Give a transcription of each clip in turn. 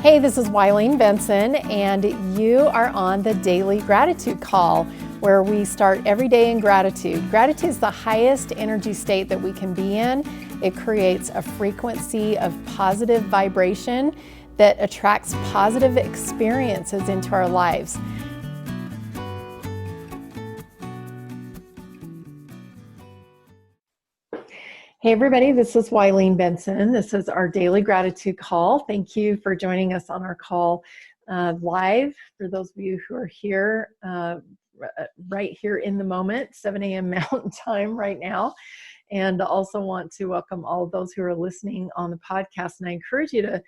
Hey, this is Wileen Benson, and you are on the Daily Gratitude Call, where we start every day in gratitude. Gratitude is the highest energy state that we can be in. It creates a frequency of positive vibration that attracts positive experiences into our lives. Hey everybody, this is Wileen Benson. This is our Daily Gratitude Call. Thank you for joining us on our call live. For those of you who are here, right here in the moment, 7 a.m. Mountain Time right now. And also want to welcome all of those who are listening on the podcast. And I encourage you to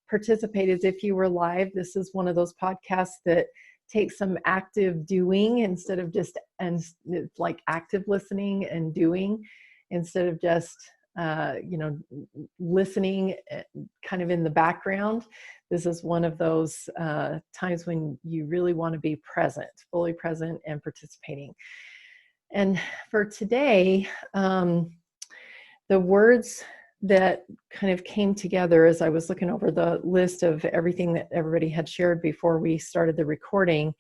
participate as if you were live. This is one of those podcasts that takes some active doing instead of just, and it's like active listening and doing, instead of just, listening kind of in the background. This is one of those times when you really want to be present, fully present and participating. And for today, the words that kind of came together as I was looking over the list of everything that everybody had shared before we started the recording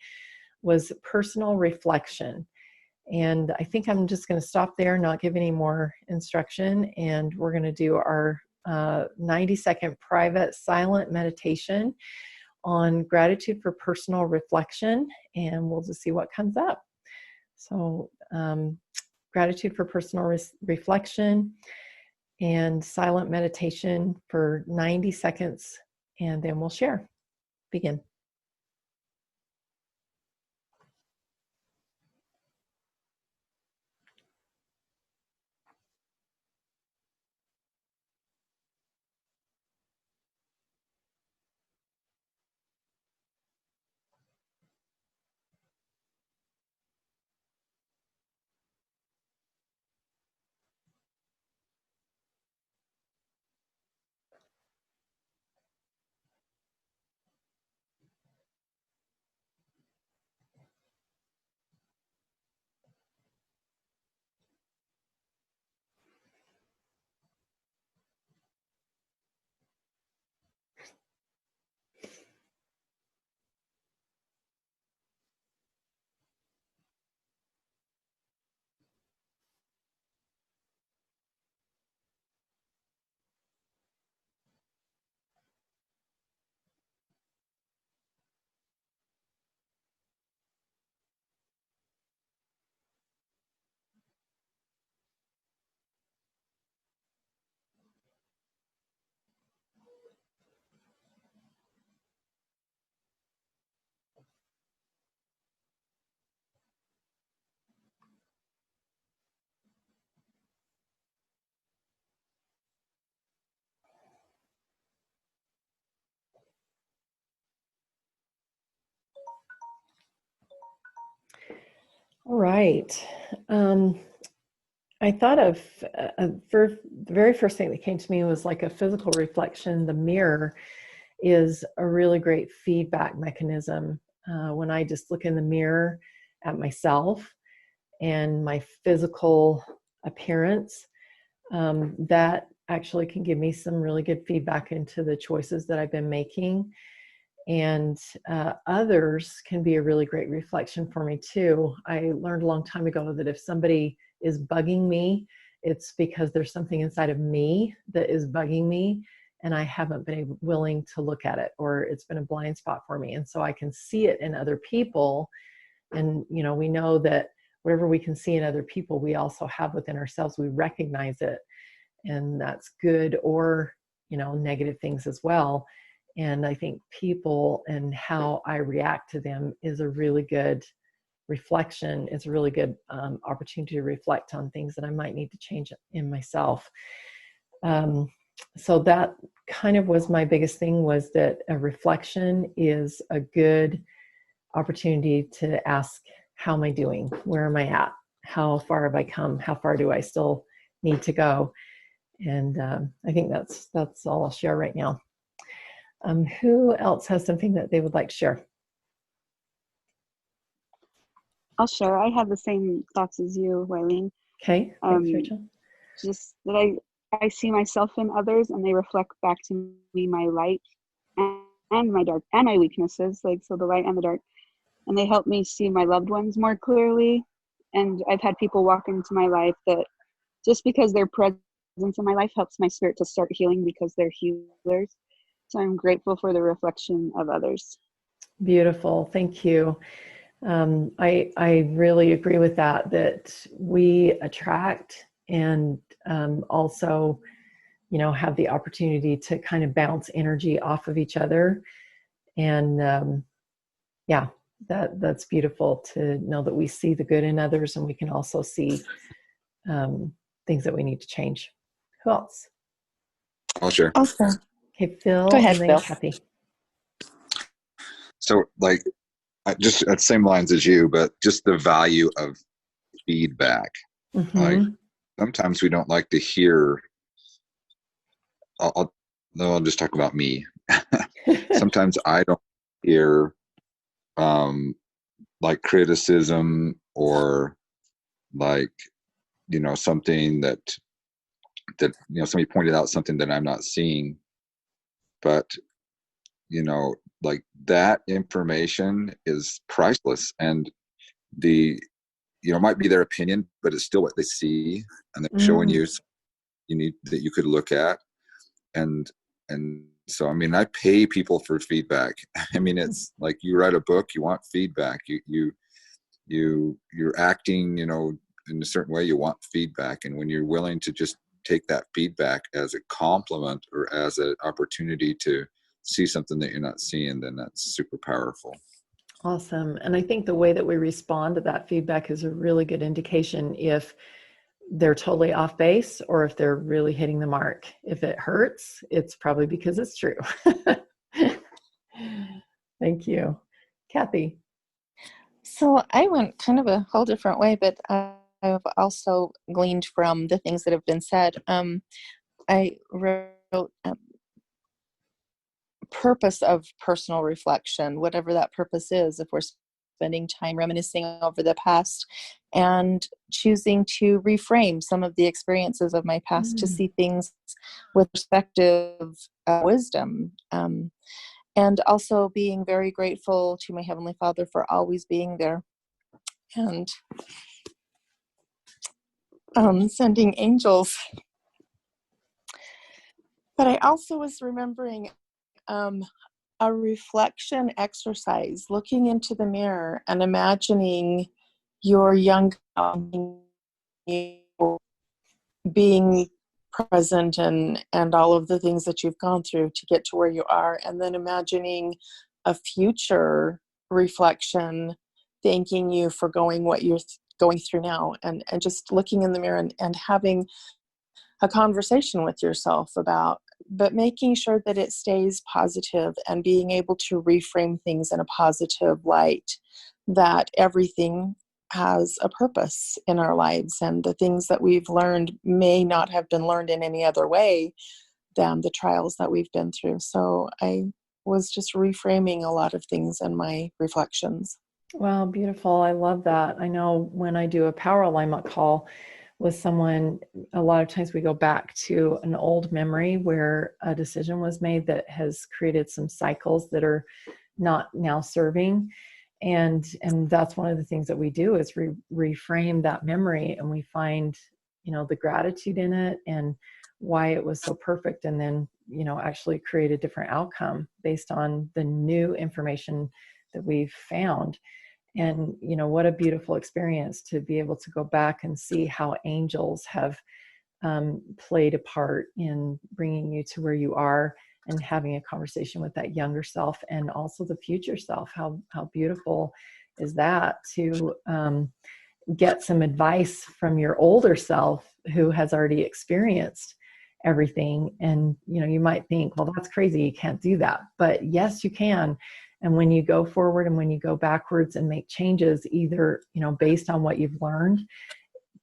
was personal reflection. And I think I'm just going to stop there, not give any more instruction, and we're going to do our 90-second private silent meditation on gratitude for personal reflection, and we'll just see what comes up. So gratitude for personal reflection and silent meditation for 90 seconds, and then we'll share. Begin. All right. I thought of the very first thing that came to me was like a physical reflection. The mirror is a really great feedback mechanism. When I just look in the mirror at myself and my physical appearance, that actually can give me some really good feedback into the choices that I've been making. And others can be a really great reflection for me too. I learned a long time ago that if somebody is bugging me, it's because there's something inside of me that is bugging me, and I haven't been willing to look at it, or it's been a blind spot for me. And so I can see it in other people. And, we know that whatever we can see in other people, we also have within ourselves. We recognize it, and that's good or, negative things as well. And I think people and how I react to them is a really good reflection. It's a really good opportunity to reflect on things that I might need to change in myself. So that kind of was my biggest thing, was that a reflection is a good opportunity to ask, how am I doing? Where am I at? How far have I come? How far do I still need to go? And I think that's all I'll share right now. Who else has something that they would like to share? I'll share. I had the same thoughts as you, Wileen. Okay, thanks, Rachel. Just that I see myself in others, and they reflect back to me my light. and my dark and my weaknesses, like, so the light and the dark. And they help me see my loved ones more clearly. And I've had people walk into my life that just because their presence in my life helps my spirit to start healing because they're healers. So I'm grateful for the reflection of others. Beautiful. Thank you. I really agree with that, that we attract and also, have the opportunity to kind of bounce energy off of each other. And yeah, that's beautiful to know that we see the good in others, and we can also see things that we need to change. Who else? I'll share. Awesome. Okay, Phil, Go ahead, and then Phil. Kathy. So like, just at the same lines as you, but just the value of feedback. Mm-hmm. Like sometimes we don't like to hear. I'll just talk about me. Sometimes I don't hear like criticism or like, something that somebody pointed out something that I'm not seeing, but like that information is priceless, and it might be their opinion, but it's still what they see, and they're showing you that you could look at. And so, I mean, I pay people for feedback. I mean, it's like you write a book, you want feedback. You're acting, in a certain way, you want feedback. And when you're willing to just take that feedback as a compliment or as an opportunity to see something that you're not seeing, then that's super powerful. Awesome. And I think the way that we respond to that feedback is a really good indication if they're totally off base or if they're really hitting the mark. If it hurts, it's probably because it's true. Thank you. Kathy. So I went kind of a whole different way, but I've also gleaned from the things that have been said. I wrote purpose of personal reflection, whatever that purpose is, if we're spending time reminiscing over the past and choosing to reframe some of the experiences of my past to see things with perspective, wisdom, and also being very grateful to my Heavenly Father for always being there and sending angels. But I also was remembering a reflection exercise, looking into the mirror and imagining your young being present and all of the things that you've gone through to get to where you are, and then imagining a future reflection thanking you for going what you're going through now, and just looking in the mirror and having a conversation with yourself about, but making sure that it stays positive and being able to reframe things in a positive light, that everything has a purpose in our lives, and the things that we've learned may not have been learned in any other way than the trials that we've been through. So I was just reframing a lot of things in my reflections. Wow, beautiful. I love that. I know when I do a power alignment call with someone, a lot of times we go back to an old memory where a decision was made that has created some cycles that are not now serving. And that's one of the things that we do is reframe that memory, and we find, the gratitude in it and why it was so perfect. And then, actually create a different outcome based on the new information that we've found. And, what a beautiful experience to be able to go back and see how angels have played a part in bringing you to where you are and having a conversation with that younger self and also the future self. How beautiful is that to get some advice from your older self who has already experienced everything. And, you might think, well, that's crazy, you can't do that. But yes, you can. And when you go forward and when you go backwards and make changes, either, based on what you've learned,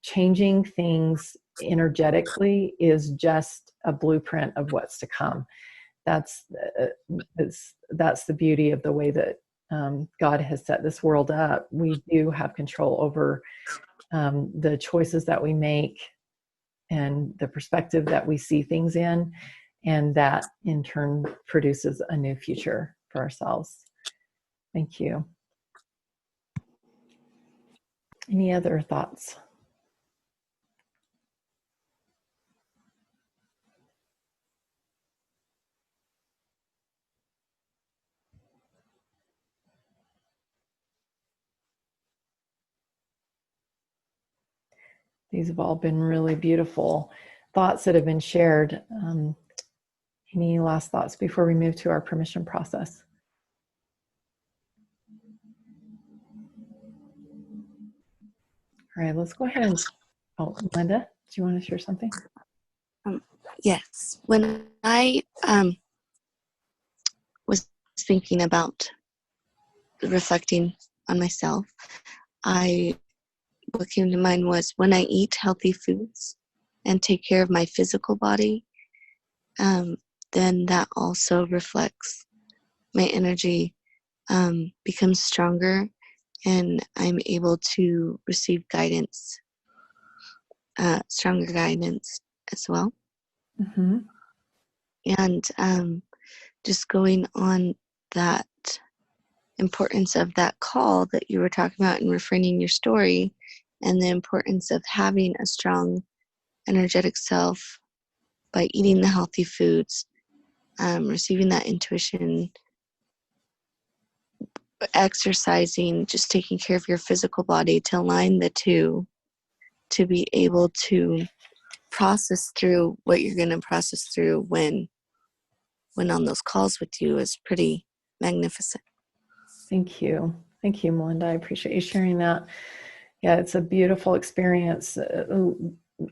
changing things energetically is just a blueprint of what's to come. That's the beauty of the way that God has set this world up. We do have control over the choices that we make and the perspective that we see things in, and that in turn produces a new future. for ourselves. Thank you. Any other thoughts? These have all been really beautiful thoughts that have been shared. Any last thoughts before we move to our permission process? All right, let's go ahead and, oh, Linda, do you want to share something? Yes. When I was thinking about reflecting on myself, what came to mind was when I eat healthy foods and take care of my physical body, then that also reflects my energy becomes stronger, and I'm able to receive guidance, stronger guidance as well. Mm-hmm. And just going on that importance of that call that you were talking about and refraining your story, and the importance of having a strong energetic self by eating the healthy foods, receiving that intuition, exercising, just taking care of your physical body, to align the two, to be able to process through what you're going to process through when on those calls with you is pretty magnificent. Thank you. Thank you, Melinda. I appreciate you sharing that. Yeah, it's a beautiful experience.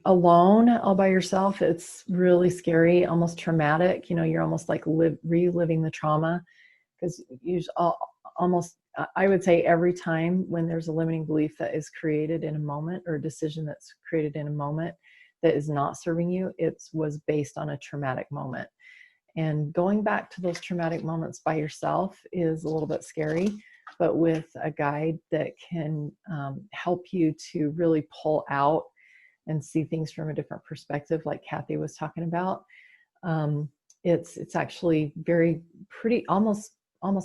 Alone, all by yourself, it's really scary, almost traumatic. You know, you're almost like reliving the trauma, because almost, I would say, every time when there's a limiting belief that is created in a moment, or a decision that's created in a moment that is not serving you, it was based on a traumatic moment. And going back to those traumatic moments by yourself is a little bit scary, but with a guide that can help you to really pull out and see things from a different perspective, like Kathy was talking about, it's actually pretty almost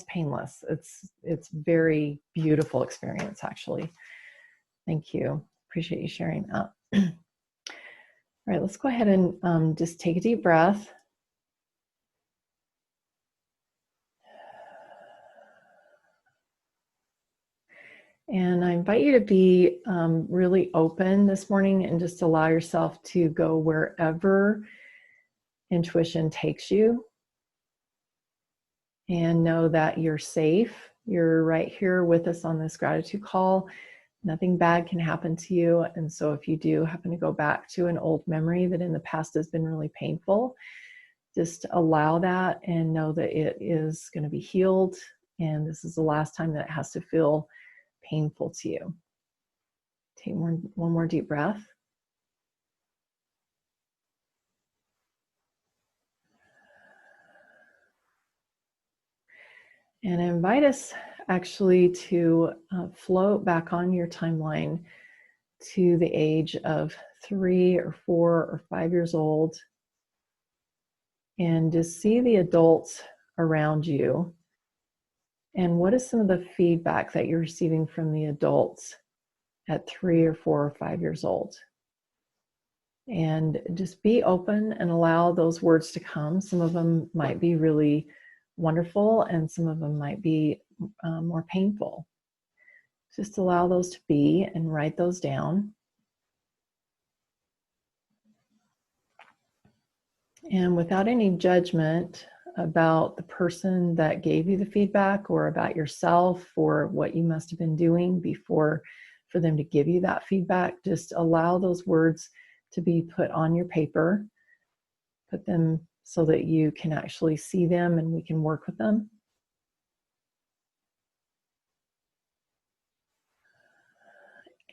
painless. It's very beautiful experience, actually. Thank you. Appreciate you sharing that. All right, let's go ahead and just take a deep breath. And I invite you to be really open this morning and just allow yourself to go wherever intuition takes you. And know that you're safe. You're right here with us on this gratitude call. Nothing bad can happen to you. And so if you do happen to go back to an old memory that in the past has been really painful, just allow that and know that it is going to be healed. And this is the last time that it has to feel painful to you. Take one more deep breath. And I invite us actually to float back on your timeline to the age of 3 or 4 or 5 years old, and just see the adults around you. And what is some of the feedback that you're receiving from the adults at 3 or 4 or 5 years old? And just be open and allow those words to come. Some of them might be really wonderful, and some of them might be more painful. Just allow those to be and write those down. And without any judgment about the person that gave you the feedback, or about yourself, or what you must have been doing before for them to give you that feedback, just allow those words to be put on your paper. Put them so that you can actually see them and we can work with them.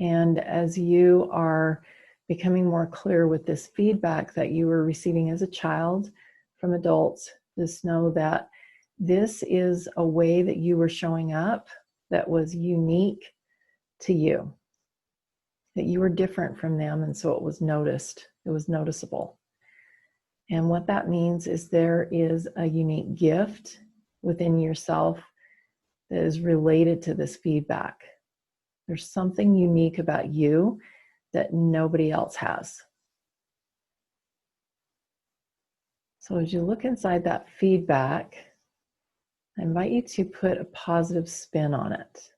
And as you are becoming more clear with this feedback that you were receiving as a child from adults, just know that this is a way that you were showing up that was unique to you, that you were different from them, and so it was noticed, it was noticeable. And what that means is there is a unique gift within yourself that is related to this feedback. There's something unique about you that nobody else has. So as you look inside that feedback, I invite you to put a positive spin on it.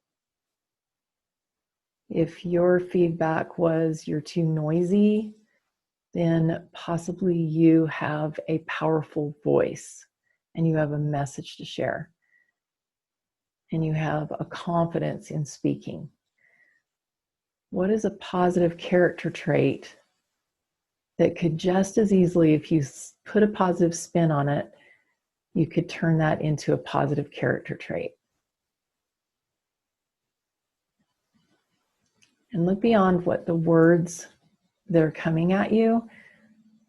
If your feedback was you're too noisy, then possibly you have a powerful voice and you have a message to share. And you have a confidence in speaking. What is a positive character trait that could just as easily, if you put a positive spin on it, you could turn that into a positive character trait? And look beyond what the words that are coming at you.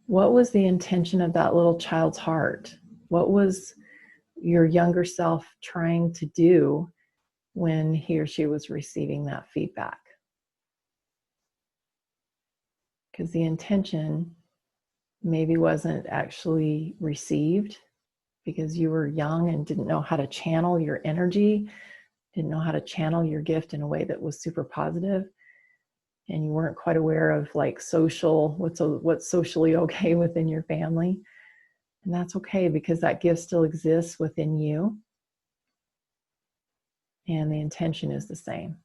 What was the intention of that little child's heart? What was your younger self trying to do when he or she was receiving that feedback? Because the intention maybe wasn't actually received because you were young and didn't know how to channel your energy, didn't know how to channel your gift in a way that was super positive, and you weren't quite aware of like what's socially okay within your family. And that's okay, because that gift still exists within you. And the intention is the same.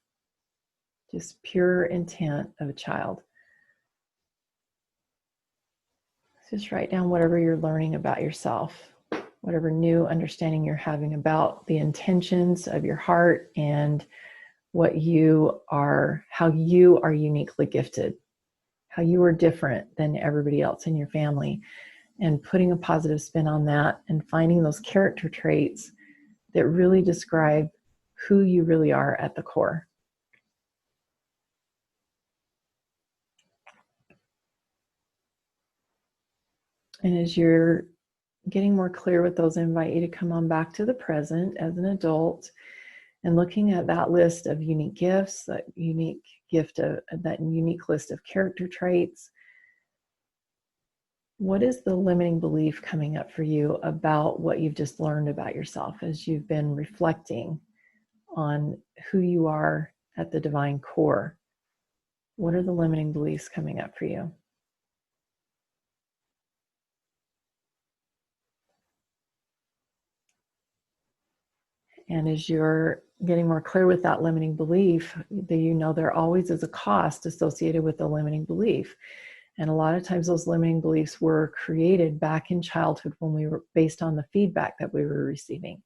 Just pure intent of a child. Just write down whatever you're learning about yourself, whatever new understanding you're having about the intentions of your heart and what you are, how you are uniquely gifted, how you are different than everybody else in your family, and putting a positive spin on that and finding those character traits that really describe who you really are at the core. And as you're getting more clear with those, I invite you to come on back to the present as an adult and looking at that list of unique gifts, that unique list of character traits. What is the limiting belief coming up for you about what you've just learned about yourself as you've been reflecting on who you are at the divine core? What are the limiting beliefs coming up for you? And as you're getting more clear with that limiting belief, you know there always is a cost associated with the limiting belief. And a lot of times those limiting beliefs were created back in childhood when we were based on the feedback that we were receiving.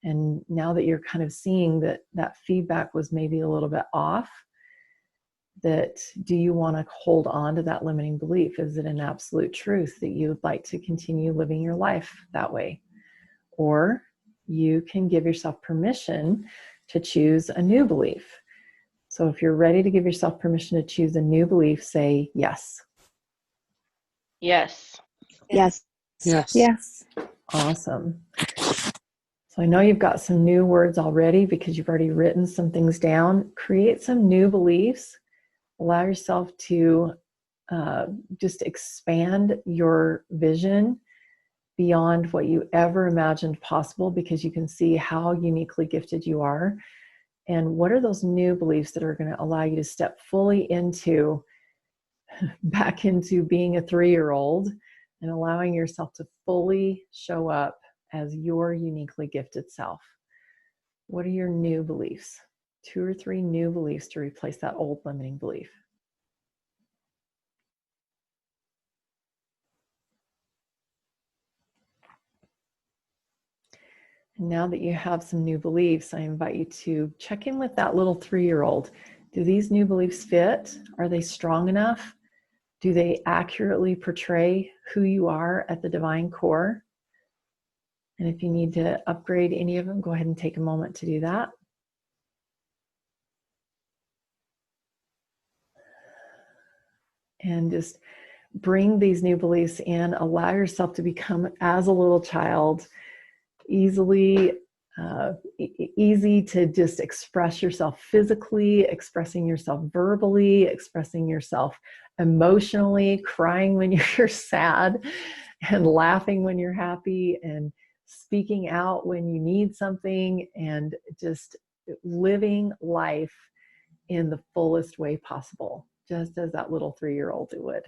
And now that you're kind of seeing that that feedback was maybe a little bit off, that do you want to hold on to that limiting belief? Is it an absolute truth that you would like to continue living your life that way? Or you can give yourself permission to choose a new belief. So if you're ready to give yourself permission to choose a new belief, say yes. Yes. Yes. Yes. Yes. Awesome. So I know you've got some new words already because you've already written some things down. Create some new beliefs. Allow yourself to just expand your vision beyond what you ever imagined possible, because you can see how uniquely gifted you are. And what are those new beliefs that are going to allow you to step fully back into being a 3-year-old and allowing yourself to fully show up as your uniquely gifted self? What are your new beliefs? 2 or 3 new beliefs to replace that old limiting belief. And now that you have some new beliefs, I invite you to check in with that little 3-year-old. Do these new beliefs fit? Are they strong enough? Do they accurately portray who you are at the divine core? And if you need to upgrade any of them, go ahead and take a moment to do that. And just bring these new beliefs in. Allow yourself to become, as a little child, easy to just express yourself physically, expressing yourself verbally, expressing yourself emotionally, crying when you're sad and laughing when you're happy, and speaking out when you need something, and just living life in the fullest way possible, just as that little 3-year-old would.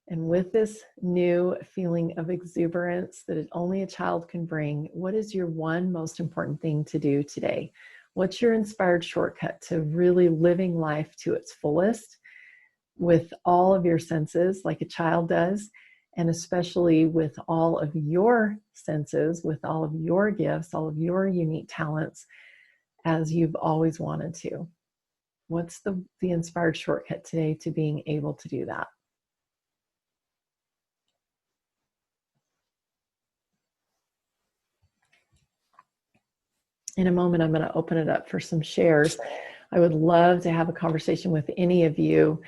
And with this new feeling of exuberance that only a child can bring, what is your one most important thing to do today? What's your inspired shortcut to really living life to its fullest with all of your senses, like a child does, and especially with all of your senses, with all of your gifts, all of your unique talents, as you've always wanted to? What's the inspired shortcut today to being able to do that? In a moment, I'm going to open it up for some shares. I would love to have a conversation with any of you.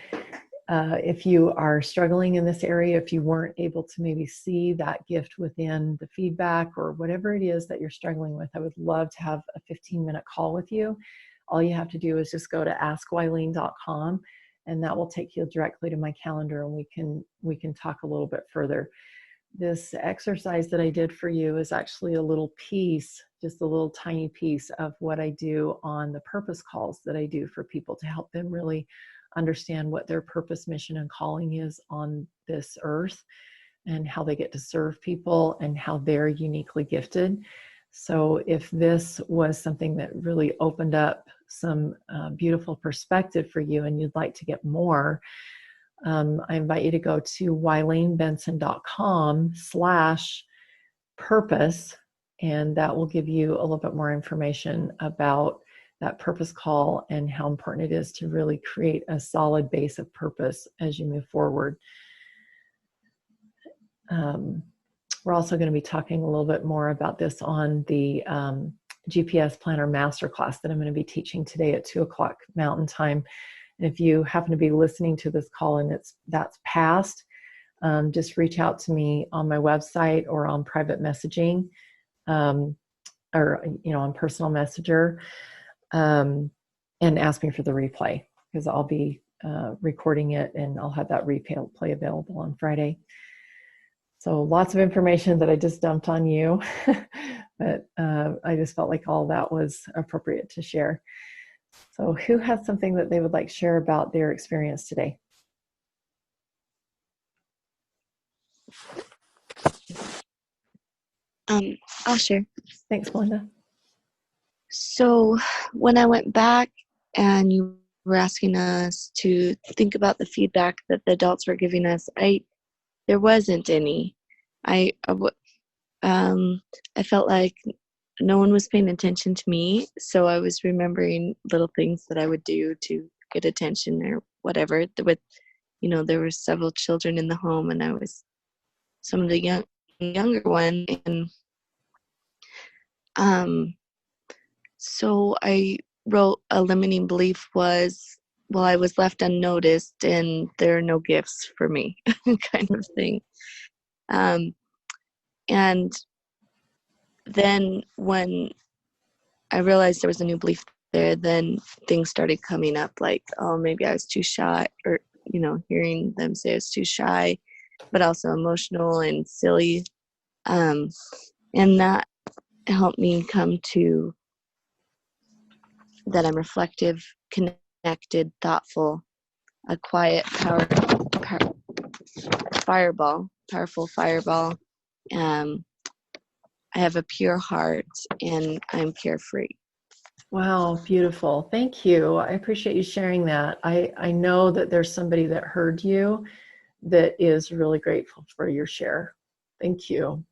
If you are struggling in this area, if you weren't able to maybe see that gift within the feedback or whatever it is that you're struggling with, I would love to have a 15-minute call with you. All you have to do is just go to askwylene.com, and that will take you directly to my calendar, and we can talk a little bit further. This exercise that I did for you is actually a little piece, just a little tiny piece of what I do on the purpose calls that I do for people to help them really understand what their purpose, mission, and calling is on this earth, and how they get to serve people, and how they're uniquely gifted. So if this was something that really opened up some beautiful perspective for you, and you'd like to get more, I invite you to go to wylenebenson.com/purpose, and that will give you a little bit more information about that purpose call and how important it is to really create a solid base of purpose as you move forward. We're also going to be talking a little bit more about this on the GPS Planner Masterclass that I'm going to be teaching today at 2:00 Mountain Time. And if you happen to be listening to this call and that's past, just reach out to me on my website or on private messaging, or on personal messenger, and ask me for the replay, because I'll be recording it, and I'll have that replay available on Friday. So lots of information that I just dumped on you, but I just felt like all that was appropriate to share. So who has something that they would like to share about their experience today? I'll share. Thanks, Melinda. So when I went back and you were asking us to think about the feedback that the adults were giving us, there wasn't any. I felt like no one was paying attention to me, so I was remembering little things that I would do to get attention or whatever. There were several children in the home, and I was some of the younger one, and so I wrote a limiting belief was, well, I was left unnoticed and there are no gifts for me, kind of thing. And then when I realized there was a new belief there, then things started coming up, like, oh, maybe I was too shy, or, hearing them say I was too shy, but also emotional and silly. And that helped me come to that I'm reflective, connected, thoughtful, a quiet, powerful fireball. I have a pure heart, and I'm carefree. Wow, beautiful. Thank you. I appreciate you sharing that. I know that there's somebody that heard you that is really grateful for your share. Thank you.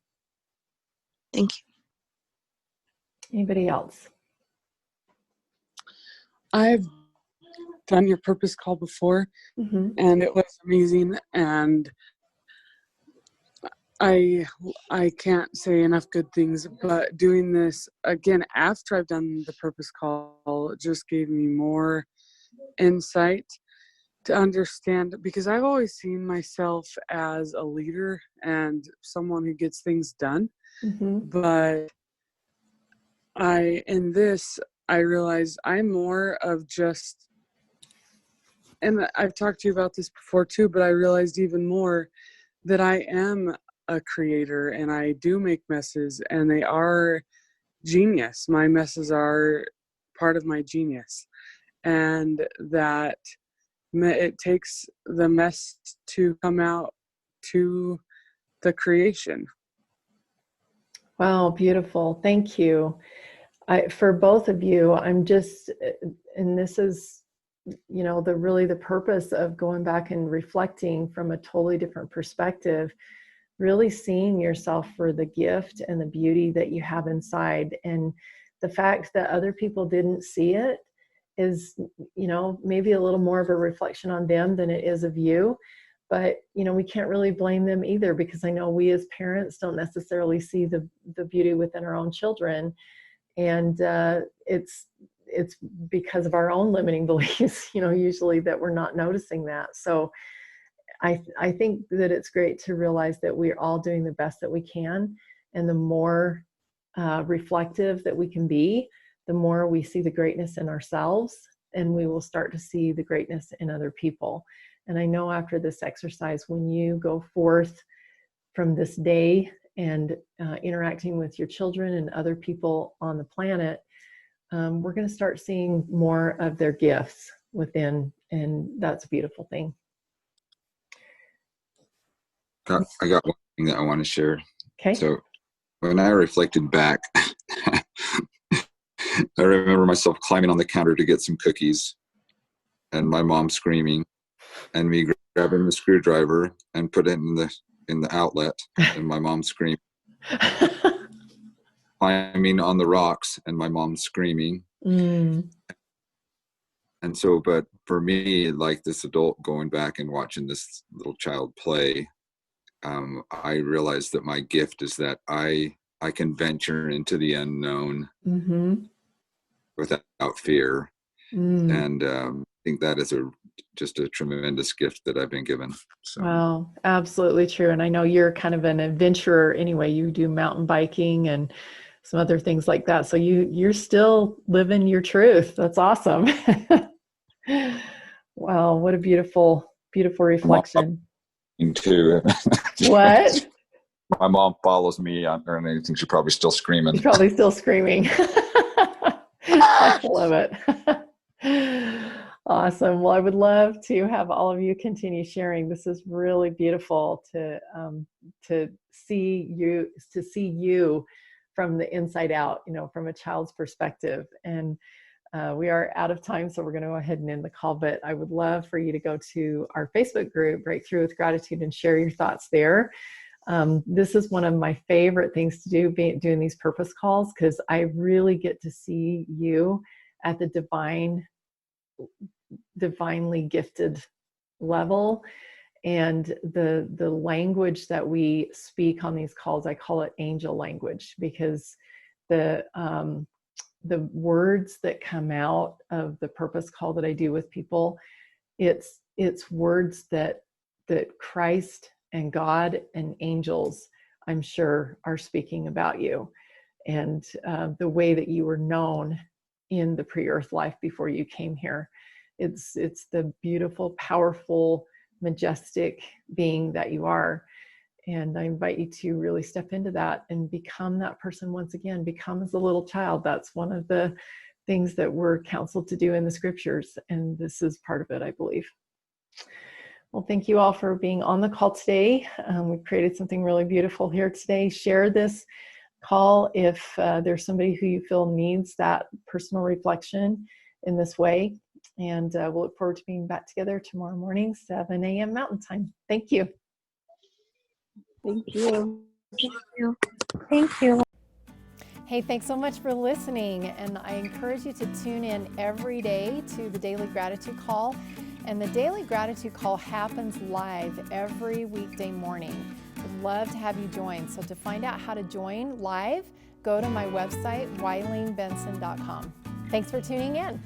Thank you. Anybody else? I've done your purpose call before, and it was amazing, and I can't say enough good things, but doing this again after I've done the purpose call, it just gave me more insight to understand, because I've always seen myself as a leader and someone who gets things done. But I realized I'm more of just, and I've talked to you about this before too, but I realized even more that I am a creator and I do make messes, and they are genius. My messes are part of my genius, and that it takes the mess to come out to the creation. Wow, beautiful. Thank you. For both of you, I'm just, and this is, the purpose of going back and reflecting from a totally different perspective, really seeing yourself for the gift and the beauty that you have inside. And the fact that other people didn't see it is, maybe a little more of a reflection on them than it is of you. But, we can't really blame them either, because I know we as parents don't necessarily see the beauty within our own children. And it's because of our own limiting beliefs, usually, that we're not noticing that. So I think that it's great to realize that we're all doing the best that we can. And the more reflective that we can be, the more we see the greatness in ourselves, and we will start to see the greatness in other people. And I know after this exercise, when you go forth from this day and interacting with your children and other people on the planet, we're going to start seeing more of their gifts within, and that's a beautiful thing. I got one thing that I want to share. Okay. So when I reflected back, I remember myself climbing on the counter to get some cookies, and my mom screaming, and me grabbing the screwdriver and put it in the outlet, and my mom screaming. Climbing on the rocks, and my mom screaming. And so, but for me, like this adult going back and watching this little child play, I realized that my gift is that I can venture into the unknown without fear. And I think that is just a tremendous gift that I've been given. So. Wow, absolutely true. And I know you're kind of an adventurer anyway. You do mountain biking and some other things like that. So you're still living your truth. That's awesome. Wow, what a beautiful, beautiful reflection. Too. What? My mom follows me on, or anything. She's probably still screaming. She's probably still screaming. I love it. Awesome. Well, I would love to have all of you continue sharing. This is really beautiful to see you from the inside out, from a child's perspective. And we are out of time, so we're going to go ahead and end the call. But I would love for you to go to our Facebook group, Breakthrough with Gratitude, and share your thoughts there. This is one of my favorite things to do, doing these purpose calls, because I really get to see you at the divinely gifted level. And the language that we speak on these calls, I call it angel language, because the words that come out of the purpose call that I do with people, it's words that Christ and God and angels, I'm sure, are speaking about you, and the way that you were known in the pre-earth life before you came here. It's the beautiful, powerful, majestic being that you are. And I invite you to really step into that and become that person once again. Become as a little child. That's one of the things that we're counseled to do in the scriptures. And this is part of it, I believe. Well, thank you all for being on the call today. We created something really beautiful here today. Share this call if there's somebody who you feel needs that personal reflection in this way. And we'll look forward to being back together tomorrow morning, 7 a.m. Mountain Time. Thank you. Thank you. Thank you. Thank you. Hey, thanks so much for listening. And I encourage you to tune in every day to the Daily Gratitude Call. And the Daily Gratitude Call happens live every weekday morning. I'd love to have you join. So to find out how to join live, go to my website, WileenBenson.com. Thanks for tuning in.